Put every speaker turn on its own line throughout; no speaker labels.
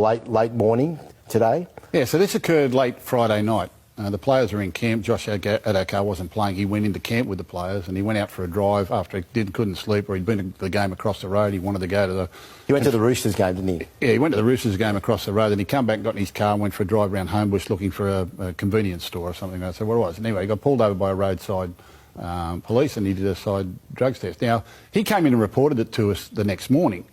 late morning today?
Yeah, so this occurred late Friday night. The players were in camp. Josh Addo Carr wasn't playing. He went into camp with the players and he went out for a drive after he couldn't sleep, or he'd been to the game across the road. He wanted to go to the...
He went to the Roosters game, didn't he?
Yeah, he went to the Roosters game across the road, and he come back, got in his car and went for a drive around Homebush looking for a convenience store or something. I said, what it was? And anyway, he got pulled over by a roadside police and he did a side drugs test. Now, he came in and reported it to us the next morning,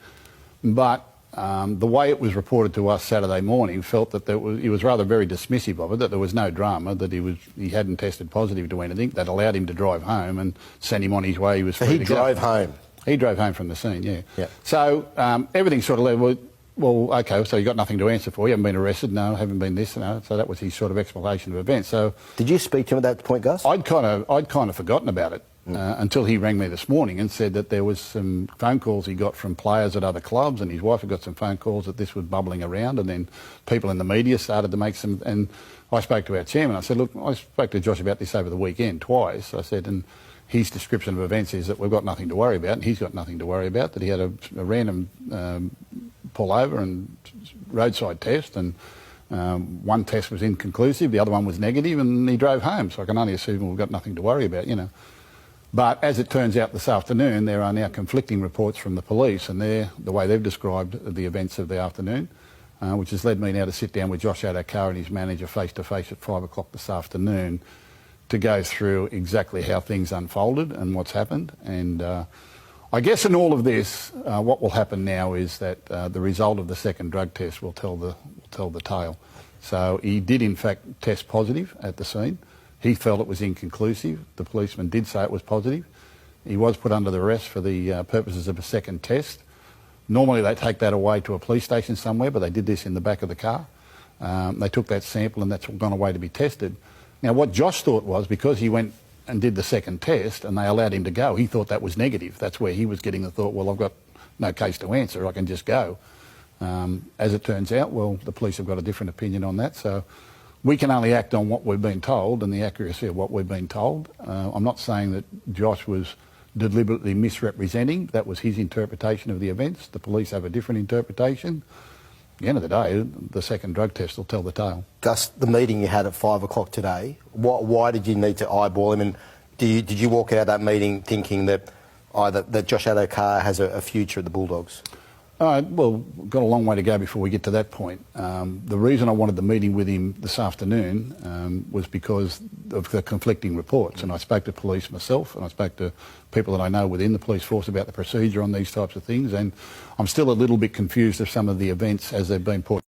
but the way it was reported to us Saturday morning felt that he was rather very dismissive of it, that there was no drama, that he hadn't tested positive to anything, that allowed him to drive home and send him on his way. He was free to go.
So he drove home?
He drove home from the scene, yeah. So everything sort of led, well, OK, so you got nothing to answer for. You haven't been arrested? No, haven't been this, no. So that was his sort of explanation of events. So
did you speak to him at that point, Gus?
I'd kind of forgotten about it. Until he rang me this morning and said that there was some phone calls he got from players at other clubs, and his wife had got some phone calls that this was bubbling around, and then people in the media started to make some... And I spoke to our chairman. I said, look, I spoke to Josh about this over the weekend twice. I said, and his description of events is that we've got nothing to worry about, and he's got nothing to worry about, that he had a random pull over and roadside test, and one test was inconclusive, the other one was negative, and he drove home. So I can only assume we've got nothing to worry about, you know. But as it turns out this afternoon, there are now conflicting reports from the police, and the way they've described the events of the afternoon, which has led me now to sit down with Josh Addo Carr and his manager face-to-face at 5 o'clock this afternoon to go through exactly how things unfolded and what's happened. And I guess in all of this, what will happen now is that the result of the second drug test will tell the tale. So he did in fact test positive at the scene. He felt it was inconclusive. The policeman did say it was positive. He was put under the arrest for the purposes of a second test. Normally they take that away to a police station somewhere, but they did this in the back of the car. They took that sample and that's gone away to be tested. Now what Josh thought was, because he went and did the second test and they allowed him to go, he thought that was negative. That's where he was getting the thought, well, I've got no case to answer, I can just go. As it turns out, well, the police have got a different opinion on that. So we can only act on what we've been told and the accuracy of what we've been told. I'm not saying that Josh was deliberately misrepresenting. That was his interpretation of the events. The police have a different interpretation. At the end of the day, the second drug test will tell the tale.
Gus, the meeting you had at 5 o'clock today, why did you need to eyeball him? And did you walk out of that meeting thinking that that Josh Addo Carr has a future at the Bulldogs?
Well, got a long way to go before we get to that point. The reason I wanted the meeting with him this afternoon was because of the conflicting reports. And I spoke to police myself, and I spoke to people that I know within the police force about the procedure on these types of things. And I'm still a little bit confused of some of the events as they've been put